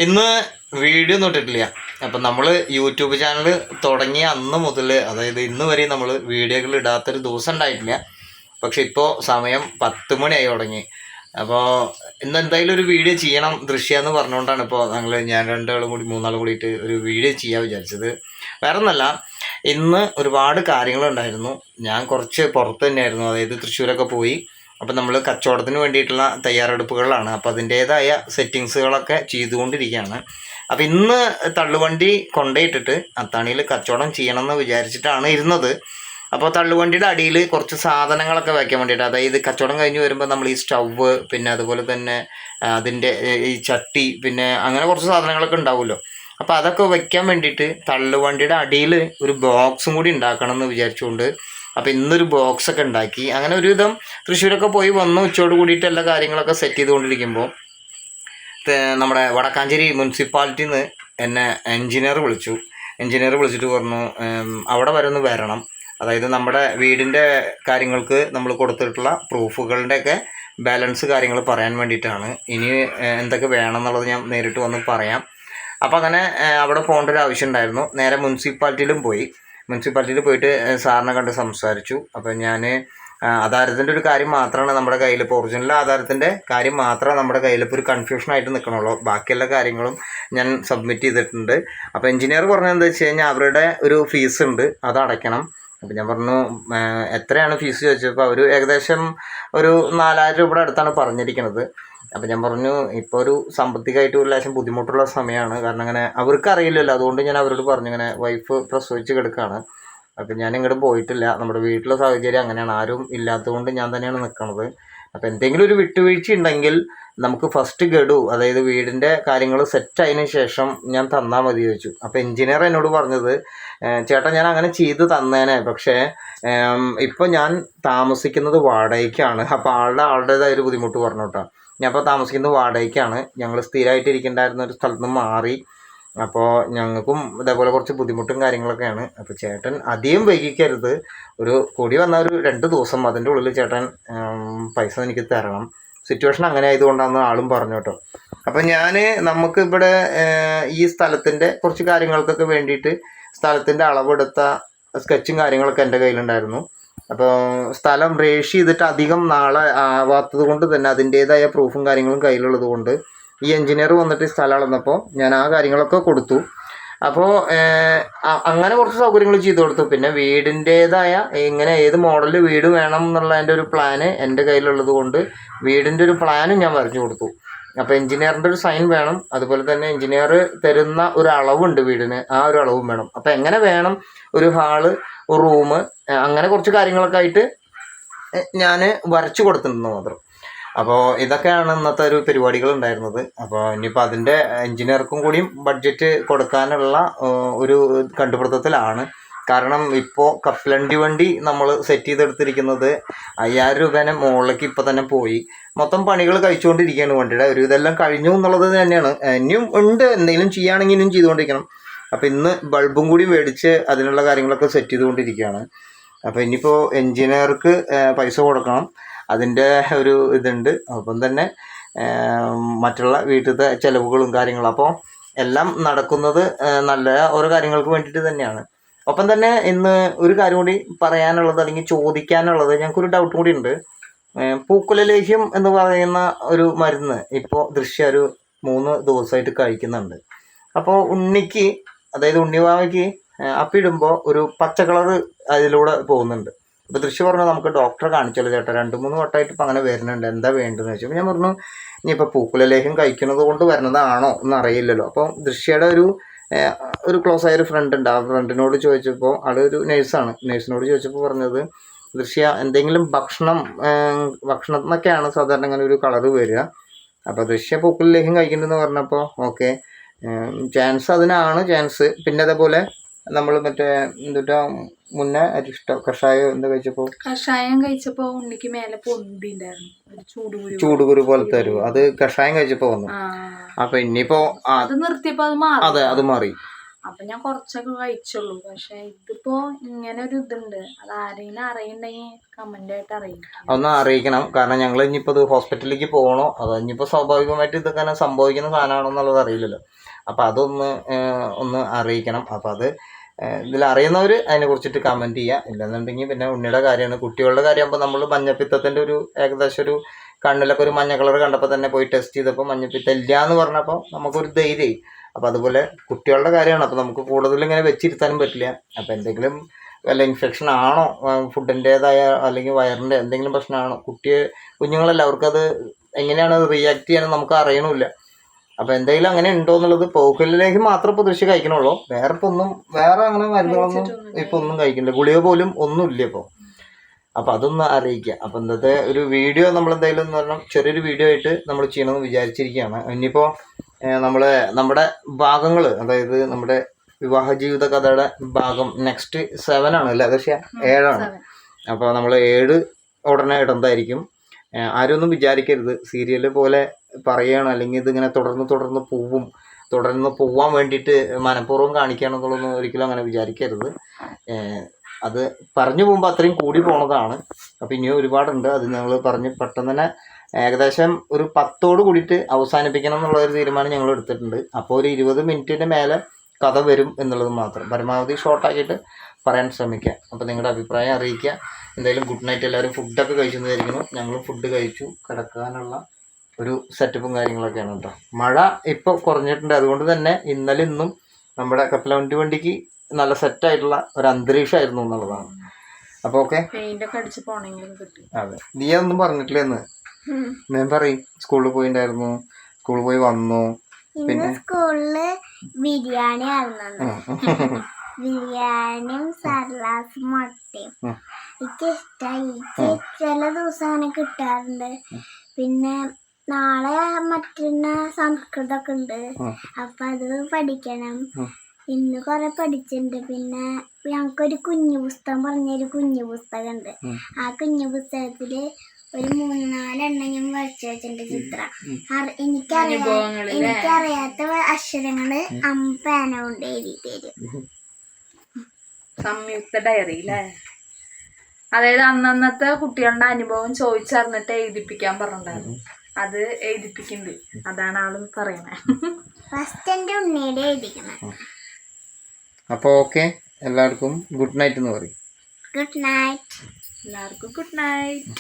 ഇന്ന് വീഡിയോ ഒന്നും ഇട്ടിട്ടില്ല. അപ്പം നമ്മൾ യൂട്യൂബ് ചാനൽ തുടങ്ങിയ അന്ന് മുതൽ, അതായത് ഇന്ന് വരെ നമ്മൾ വീഡിയോകൾ ഇടാത്തൊരു ദിവസം ഉണ്ടായിട്ടില്ല. പക്ഷെ ഇപ്പോൾ സമയം 10 മണിയായി തുടങ്ങി. അപ്പോൾ ഇന്ന് എന്തായാലും ഒരു വീഡിയോ ചെയ്യണം ദൃശ്യം എന്ന് പറഞ്ഞുകൊണ്ടാണ് ഇപ്പോൾ ഞാൻ രണ്ടാളും കൂടി മൂന്നാളും കൂടിയിട്ട് ഒരു വീഡിയോ ചെയ്യാൻ വിചാരിച്ചത്. വേറെ ഒന്നല്ല, ഇന്ന് ഒരുപാട് കാര്യങ്ങളുണ്ടായിരുന്നു. ഞാൻ കുറച്ച് പുറത്ത് തന്നെയായിരുന്നു, അതായത് തൃശ്ശൂരൊക്കെ പോയി. അപ്പം നമ്മൾ കച്ചവടത്തിന് വേണ്ടിയിട്ടുള്ള തയ്യാറെടുപ്പുകളിലാണ്. അപ്പോൾ അതിൻ്റേതായ സെറ്റിങ്സുകളൊക്കെ ചെയ്തുകൊണ്ടിരിക്കുകയാണ്. അപ്പോൾ ഇന്ന് തള്ളുവണ്ടി കൊണ്ടുപോയിട്ടിട്ട് അത്താണിയിൽ കച്ചവടം ചെയ്യണമെന്ന് വിചാരിച്ചിട്ടാണ് ഇരുന്നത്. അപ്പോൾ തള്ളുവണ്ടിയുടെ അടിയിൽ കുറച്ച് സാധനങ്ങളൊക്കെ വയ്ക്കാൻ വേണ്ടിയിട്ട്, അതായത് കച്ചവടം കഴിഞ്ഞ് വരുമ്പോൾ നമ്മൾ ഈ സ്റ്റൗവ്, പിന്നെ അതുപോലെ തന്നെ അതിൻ്റെ ഈ ചട്ടി, പിന്നെ അങ്ങനെ കുറച്ച് സാധനങ്ങളൊക്കെ ഉണ്ടാവുമല്ലോ. അപ്പോൾ അതൊക്കെ വയ്ക്കാൻ വേണ്ടിയിട്ട് തള്ളുവണ്ടിയുടെ അടിയിൽ ഒരു ബോക്സും കൂടി ഉണ്ടാക്കണം എന്ന് വിചാരിച്ചുകൊണ്ട് അപ്പോൾ ഇന്നൊരു ബോക്സൊക്കെ ഉണ്ടാക്കി. അങ്ങനെ ഒരുവിധം തൃശ്ശൂരൊക്കെ പോയി വന്ന് ഉച്ചയോട് കൂടിയിട്ട് എല്ലാ കാര്യങ്ങളൊക്കെ സെറ്റ് ചെയ്തുകൊണ്ടിരിക്കുമ്പോൾ നമ്മുടെ വടക്കാഞ്ചേരി മുനിസിപ്പാലിറ്റിയിൽ നിന്ന് എന്നെ എൻജിനീയർ വിളിച്ചിട്ട് പറഞ്ഞു അവിടെ വരെ ഒന്ന് വരണം. അതായത് നമ്മുടെ വീടിൻ്റെ കാര്യങ്ങൾക്ക് നമ്മൾ കൊടുത്തിട്ടുള്ള പ്രൂഫുകളുടെയൊക്കെ ബാലൻസ് കാര്യങ്ങൾ പറയാൻ വേണ്ടിയിട്ടാണ്. ഇനി എന്തൊക്കെ വേണം എന്നുള്ളത് ഞാൻ നേരിട്ട് വന്ന് പറയാം. അപ്പോൾ അങ്ങനെ അവിടെ പോകേണ്ട ഒരു ആവശ്യം ഉണ്ടായിരുന്നു. നേരെ മുനിസിപ്പാലിറ്റിയിലും പോയിട്ട് സാറിനെ കണ്ട് സംസാരിച്ചു. അപ്പോൾ ഞാൻ ആധാരത്തിൻ്റെ ഒരു കാര്യം മാത്രമാണ് നമ്മുടെ കയ്യിൽ, ഇപ്പോൾ ഒറിജിനൽ ആധാരത്തിൻ്റെ കാര്യം മാത്രമേ നമ്മുടെ കയ്യിൽ ഇപ്പോൾ ഒരു കൺഫ്യൂഷനായിട്ട് നിൽക്കണുള്ളൂ. ബാക്കിയുള്ള കാര്യങ്ങളും ഞാൻ സബ്മിറ്റ് ചെയ്തിട്ടുണ്ട്. അപ്പോൾ എഞ്ചിനീയർ പറഞ്ഞത് എന്താ വെച്ച് കഴിഞ്ഞാൽ അവരുടെ ഒരു ഫീസ് ഉണ്ട്, അത് അടയ്ക്കണം. അപ്പോൾ ഞാൻ പറഞ്ഞു എത്രയാണ് ഫീസ് ചോദിച്ചപ്പോൾ അവർ ഏകദേശം ഒരു 4000 രൂപയുടെ അടുത്താണ് പറഞ്ഞിരിക്കുന്നത്. അപ്പോൾ ഞാൻ പറഞ്ഞു ഇപ്പോൾ ഒരു സാമ്പത്തികമായിട്ട് ഒരു ലേശം ബുദ്ധിമുട്ടുള്ള സമയമാണ്, കാരണം അങ്ങനെ അവർക്ക് അറിയില്ലല്ലോ. അതുകൊണ്ട് ഞാൻ അവരോട് പറഞ്ഞു ഇങ്ങനെ വൈഫ് പ്രസവിച്ച് കിടക്കുകയാണ്, അപ്പോൾ ഞാൻ ഇങ്ങോട്ട് പോയിട്ടില്ല. നമ്മുടെ വീട്ടിലെ സാഹചര്യം അങ്ങനെയാണ്, ആരും ഇല്ലാത്തതുകൊണ്ട് ഞാൻ തന്നെയാണ് നിൽക്കുന്നത്. അപ്പോൾ എന്തെങ്കിലും ഒരു വിട്ടുവീഴ്ച ഉണ്ടെങ്കിൽ നമുക്ക് ഫസ്റ്റ് ഗഡു, അതായത് വീടിൻ്റെ കാര്യങ്ങൾ സെറ്റായതിന് ശേഷം ഞാൻ തന്നാൽ മതി ചോദിച്ചു. അപ്പോൾ എഞ്ചിനീയർ എന്നോട് പറഞ്ഞത് ചേട്ടാ ഞാൻ അങ്ങനെ ചെയ്ത് തന്നേനെ, പക്ഷേ ഇപ്പോൾ ഞാൻ താമസിക്കുന്നത് വാടകയ്ക്കാണ്. അപ്പോൾ ആളുടേതായ ഒരു ബുദ്ധിമുട്ട് പറഞ്ഞു കേട്ടോ. ഞാൻ ഇപ്പോൾ താമസിക്കുന്നത് വാടകയ്ക്കാണ്, ഞങ്ങൾ സ്ഥിരമായിട്ട് ഇരിക്കേണ്ടായിരുന്ന ഒരു സ്ഥലത്ത് നിന്ന് മാറി. അപ്പോൾ ഞങ്ങൾക്കും ഇതേപോലെ കുറച്ച് ബുദ്ധിമുട്ടും കാര്യങ്ങളൊക്കെയാണ്. അപ്പോൾ ചേട്ടൻ അധികം വൈകിക്കരുത്, ഒരു കൂടി വന്ന ഒരു 2 ദിവസം അതിൻ്റെ ഉള്ളിൽ ചേട്ടൻ പൈസ എനിക്ക് തരണം. സിറ്റുവേഷൻ അങ്ങനെ ആയതുകൊണ്ടാണെന്ന് ആളും പറഞ്ഞു കേട്ടോ. അപ്പോൾ നമുക്ക് ഇവിടെ ഈ സ്ഥലത്തിൻ്റെ കുറച്ച് കാര്യങ്ങൾക്കൊക്കെ വേണ്ടിയിട്ട് സ്ഥലത്തിൻ്റെ അളവെടുത്ത സ്കെച്ചും കാര്യങ്ങളൊക്കെ എൻ്റെ കയ്യിലുണ്ടായിരുന്നു. അപ്പോൾ സ്ഥലം രജിസ്റ്റർ ചെയ്തിട്ട് അധികം നാളെ ആവാത്തത് കൊണ്ട് തന്നെ അതിൻ്റേതായ പ്രൂഫും കാര്യങ്ങളും കയ്യിലുള്ളത് കൊണ്ട് ഈ എഞ്ചിനീയർ വന്നിട്ട് സ്ഥലം അളന്നപ്പോൾ ഞാൻ ആ കാര്യങ്ങളൊക്കെ കൊടുത്തു. അപ്പോൾ അങ്ങനെ കുറച്ച് സൗകര്യങ്ങൾ ചെയ്തു കൊടുത്തു. പിന്നെ വീടിൻ്റേതായ ഇങ്ങനെ ഏത് മോഡലിൽ വീട് വേണം എന്നുള്ളതിൻ്റെ ഒരു പ്ലാന് എൻ്റെ കയ്യിലുള്ളത് കൊണ്ട് വീടിൻ്റെ ഒരു പ്ലാനും ഞാൻ വരച്ചു കൊടുത്തു. അപ്പോൾ എഞ്ചിനീയറിൻ്റെ ഒരു സൈൻ വേണം, അതുപോലെ തന്നെ എഞ്ചിനീയർ തരുന്ന ഒരു അളവുണ്ട് വീടിന്, ആ ഒരു അളവും വേണം. അപ്പോൾ എങ്ങനെ വേണം ഒരു ഹാള്, ഒരു റൂം, അങ്ങനെ കുറച്ച് കാര്യങ്ങളൊക്കെ ആയിട്ട് ഞാൻ വരച്ചു കൊടുത്തിട്ടുണ്ടെന്ന് മാത്രം. അപ്പോൾ ഇതൊക്കെയാണ് ഇന്നത്തെ ഒരു പരിപാടികൾ ഉണ്ടായിരുന്നത്. അപ്പോൾ ഇനിയിപ്പോൾ അതിൻ്റെ എഞ്ചിനീയർക്കും കൂടിയും ബഡ്ജറ്റ് കൊടുക്കാനുള്ള ഒരു കണ്ടുപിടുത്തത്തിലാണ്. കാരണം ഇപ്പോൾ കപ്പലണ്ടി വണ്ടി നമ്മൾ സെറ്റ് ചെയ്തെടുത്തിരിക്കുന്നത് 5000 രൂപേനെ മുകളിലേക്ക് ഇപ്പോൾ തന്നെ പോയി. മൊത്തം പണികൾ കഴിച്ചുകൊണ്ടിരിക്കുകയാണ് വണ്ടിയുടെ. ഒരു ഇതെല്ലാം കഴിഞ്ഞു എന്നുള്ളത് തന്നെയാണ്. ഇനിയും ഉണ്ട്, എന്തെങ്കിലും ചെയ്യുകയാണെങ്കിൽ ഇനിയും ചെയ്തുകൊണ്ടിരിക്കണം. അപ്പോൾ ഇന്ന് ബൾബും കൂടി മേടിച്ച് അതിനുള്ള കാര്യങ്ങളൊക്കെ സെറ്റ് ചെയ്തുകൊണ്ടിരിക്കുകയാണ്. അപ്പോൾ ഇനിയിപ്പോൾ എഞ്ചിനീയർക്ക് പൈസ കൊടുക്കണം, അതിൻ്റെ ഒരു ഇതുണ്ട്. അപ്പം തന്നെ മറ്റുള്ള വീട്ടിലത്തെ ചിലവുകളും കാര്യങ്ങളും, അപ്പോൾ എല്ലാം നടക്കുന്നത് നല്ല ഓരോ കാര്യങ്ങൾക്ക് വേണ്ടിയിട്ട് തന്നെയാണ്. ഒപ്പം തന്നെ ഇന്ന് ഒരു കാര്യം കൂടി പറയാനുള്ളത്, അല്ലെങ്കിൽ ചോദിക്കാനുള്ളത്, ഞങ്ങൾക്കൊരു ഡൗട്ടും കൂടി ഉണ്ട്. പൂക്കുലലേഹ്യം എന്ന് പറയുന്ന ഒരു മരുന്ന് ഇപ്പോൾ ദൃശ്യം ഒരു 3 ദിവസമായിട്ട് കഴിക്കുന്നുണ്ട്. അപ്പോൾ ഉണ്ണിക്ക്, അതായത് ഉണ്ണിവാവയ്ക്ക് അപ്പിടുമ്പോൾ ഒരു പച്ച കളറ് അതിലൂടെ പോകുന്നുണ്ട്. അപ്പോൾ ദൃശ്യം പറഞ്ഞു നമുക്ക് ഡോക്ടറെ കാണിച്ചല്ലോ ചേട്ടാ, 2-3 വട്ടമായിട്ട് ഇപ്പം അങ്ങനെ വരുന്നുണ്ട്, എന്താ വേണ്ടതെന്ന് ചോദിച്ചപ്പോൾ ഞാൻ പറഞ്ഞു ഇനിയിപ്പോൾ പൂക്കുലലേഹ്യം കഴിക്കുന്നത് കൊണ്ട് വരുന്നതാണോ എന്ന് അറിയില്ലല്ലോ. അപ്പോൾ ദൃശ്യയുടെ ഒരു ക്ലോസ് ആയൊരു ഫ്രണ്ട് ഉണ്ട്, ആ ഫ്രണ്ടിനോട് ചോദിച്ചപ്പോൾ, ആളൊരു നേഴ്സിനോട് ചോദിച്ചപ്പോൾ പറഞ്ഞത് ദൃശ്യ എന്തെങ്കിലും ഭക്ഷണത്തിനൊക്കെയാണ് സാധാരണ അങ്ങനെ ഒരു കളറ് വരിക. അപ്പോൾ ദൃശ്യ പൂക്കുലലേഹ്യം കഴിക്കുന്നുണ്ടെന്ന് പറഞ്ഞപ്പോൾ ഓക്കെ, ചാൻസ്. പിന്നെ അതേപോലെ നമ്മൾ മറ്റേ എന്തുട്ടാ മുന്നേ അരിഷ്ടം കഷായം കഴിച്ചപ്പോൾ ഉണ്ണിക്ക് മേലെ പൊന്തിണ്ടായിരുന്നു, ചൂടുകുരു പോലത്തെ ഒരു, അത് കഷായം കഴിച്ചപ്പോൾ വന്നു. അപ്പൊ ഇനിയിപ്പോ അത് നിർത്തിയപ്പോ അത് മാറി. അപ്പൊ ഞാൻ കുറച്ചൊക്കെ കഴിച്ചുള്ളൂ. പക്ഷെ ഇതിപ്പോ ഇങ്ങനെ ഒരു ഇതുണ്ട്. അത് ആരെങ്കിലും അറിയണ്ടെങ്കിൽ കമന്റ് ആയിട്ട് അറിയിക്കും. ഒന്ന് അറിയിക്കണം. കാരണം ഞങ്ങൾ ഇനിയിപ്പോൾ ഇത് ഹോസ്പിറ്റലിലേക്ക് പോകണോ അതോ ഇനിയിപ്പോൾ സ്വാഭാവികമായിട്ട് ഇതൊക്കെ സംഭവിക്കുന്ന സാധനമാണോ എന്നുള്ളത് അറിയില്ലല്ലോ. അപ്പോൾ അതൊന്ന് ഒന്ന് അറിയിക്കണം. അപ്പോൾ അത് ഇതിൽ അറിയുന്നവർ അതിനെ കുറിച്ചിട്ട് കമൻറ്റ് ചെയ്യുക. ഇല്ലെന്നുണ്ടെങ്കിൽ പിന്നെ ഉണ്ണിയുടെ കാര്യമാണ്. കുട്ടികളുടെ കാര്യമാകുമ്പോൾ നമ്മൾ മഞ്ഞപ്പിത്തത്തിൻ്റെ ഒരു ഏകദേശം ഒരു കണ്ണിലൊക്കെ ഒരു മഞ്ഞ കളർ കണ്ടപ്പോൾ തന്നെ പോയി ടെസ്റ്റ് ചെയ്തപ്പോൾ മഞ്ഞപ്പിത്തം ഇല്ല എന്ന് പറഞ്ഞപ്പോൾ നമുക്കൊരു ധൈര്യമായി. അപ്പോൾ അതുപോലെ കുട്ടികളുടെ കാര്യമാണ്. അപ്പോൾ നമുക്ക് കൂടുതൽ ഇങ്ങനെ വെച്ചിരുത്താനും പറ്റില്ല. അപ്പോൾ എന്തെങ്കിലും വല്ല ഇൻഫെക്ഷൻ ആണോ, ഫുഡിൻ്റേതായ അല്ലെങ്കിൽ വയറിൻ്റെ എന്തെങ്കിലും പ്രശ്നമാണോ, കുഞ്ഞുങ്ങളല്ല, അവർക്കത് എങ്ങനെയാണ് റിയാക്ട് ചെയ്യാനും നമുക്ക് അറിയണമില്ല. അപ്പോൾ എന്തെങ്കിലും അങ്ങനെ ഉണ്ടോ എന്നുള്ളത് പോക്കലിലേക്ക് മാത്രം ഇപ്പോൾ ദൃശ്യം കഴിക്കണുള്ളൂ. വേറെ അങ്ങനെ മരുന്നുകളൊന്നും ഇപ്പോൾ ഒന്നും കഴിക്കുന്നില്ല. ഗുളിക പോലും ഒന്നുമില്ല ഇപ്പോൾ. അപ്പോൾ അതൊന്ന് അറിയിക്കുക. അപ്പോൾ ഇന്നത്തെ ഒരു വീഡിയോ നമ്മളെന്തായാലും എന്ന് പറഞ്ഞാൽ ചെറിയൊരു വീഡിയോ ആയിട്ട് നമ്മൾ ചെയ്യണമെന്ന് വിചാരിച്ചിരിക്കുകയാണ്. ഇനിയിപ്പോൾ നമ്മുടെ ഭാഗങ്ങൾ, അതായത് നമ്മുടെ വിവാഹ ജീവിത കഥയുടെ ഭാഗം നെക്സ്റ്റ് 7 ആണ് അല്ലേ ആകാശ? 7 ആണ്. അപ്പോൾ നമ്മൾ 7 ഉടനെ ഇടുന്നതായിരിക്കും. ആരും ഒന്നും വിചാരിക്കരുത് സീരിയൽ പോലെ പറയുകയാണ് അല്ലെങ്കിൽ ഇതിങ്ങനെ തുടർന്ന് പോവാൻ വേണ്ടിയിട്ട് മനഃപൂർവ്വം കാണിക്കുകയാണെന്നുള്ളതൊന്നും ഒരിക്കലും അങ്ങനെ വിചാരിക്കരുത്. അത് പറഞ്ഞു പോകുമ്പോൾ അത്രയും കൂടി പോണതാണ്. അപ്പോൾ ഇനിയും ഒരുപാടുണ്ട്. അത് ഞങ്ങൾ പറഞ്ഞ് പെട്ടെന്ന് തന്നെ ഏകദേശം ഒരു 10ഓട് കൂടിയിട്ട് അവസാനിപ്പിക്കണം എന്നുള്ളൊരു തീരുമാനം ഞങ്ങൾ എടുത്തിട്ടുണ്ട്. അപ്പോൾ ഒരു 20 മിനിറ്റിൻ്റെ മേലെ കഥ വരും എന്നുള്ളത് മാത്രം. പരമാവധി ഷോർട്ടാക്കിയിട്ട് പറയാൻ ശ്രമിക്കുക. അപ്പോൾ നിങ്ങളുടെ അഭിപ്രായം അറിയിക്കുക. എന്തായാലും ഗുഡ് നൈറ്റ്. എല്ലാവരും ഫുഡൊക്കെ കഴിച്ചെന്ന് വിചാരിക്കുന്നു. ഞങ്ങളും ഫുഡ് കഴിച്ചു. കിടക്കാനുള്ള ഒരു സെറ്റപ്പും കാര്യങ്ങളൊക്കെയാണ് കേട്ടോ. മഴ ഇപ്പോൾ കുറഞ്ഞിട്ടുണ്ട്. അതുകൊണ്ട് തന്നെ ഇന്നലെ ഇന്നും നമ്മുടെ കപ്പലവണ്ടി വണ്ടിക്ക് നല്ല സെറ്റായിട്ടുള്ള ഒരു അന്തരീക്ഷമായിരുന്നു എന്നുള്ളതാണ്. അപ്പോൾ ഓക്കെ. അതെ, നീ ഒന്നും പറഞ്ഞിട്ടില്ല എന്ന് ഞാൻ പറയും. സ്കൂളിൽ പോയിണ്ടായിരുന്നു, സ്കൂളിൽ പോയി വന്നു. പിന്നെ സ്കൂളില് ബിരിയാണി ആയിരുന്നു. ബിരിയാണിയും സർലാസും മുട്ടയും എനിക്ക് ഇഷ്ടമായി. ചില ദിവസം അങ്ങനെ കിട്ടാറുണ്ട്. പിന്നെ നാളെ മറ്റന്ന സംസ്കൃതമൊക്കെ ഉണ്ട്. അപ്പൊ അത് പഠിക്കണം. ഇന്ന് കുറെ പഠിച്ചിട്ടുണ്ട്. പിന്നെ ഞങ്ങൾക്കൊരു കുഞ്ഞു പുസ്തകം പറഞ്ഞൊരു കുഞ്ഞു പുസ്തകം ഉണ്ട്. ആ കുഞ്ഞു പുസ്തകത്തില് ഒരു 3-4 എണ്ണം ഞാൻ വരച്ചു വെച്ചിട്ടുണ്ട് ചിത്രം. എനിക്കറിയാത്ത അക്ഷരങ്ങള് പേന കൊണ്ട് എഴുതി തരും. സംയുക്ത ഡയറി അല്ലേ? അതായത് അന്നത്തെ കുട്ടികളുടെ അനുഭവം ചോദിച്ചറിഞ്ഞിട്ട് എഴുതിപ്പിക്കാൻ പറഞ്ഞിട്ടുണ്ടായിരുന്നു. അത് എഴുതിപ്പിക്കുന്നുണ്ട്. അതാണ് ആള് പറയണേ. ഫസ്റ്റ് എന്റെ ഉണ്ണിയുടെ എഴുതിക്കണം. അപ്പോൾ ഓക്കെ, എല്ലാവർക്കും ഗുഡ് നൈറ്റ് എന്ന് പറയും. Good night. എല്ലാവർക്കും ഗുഡ് നൈറ്റ്.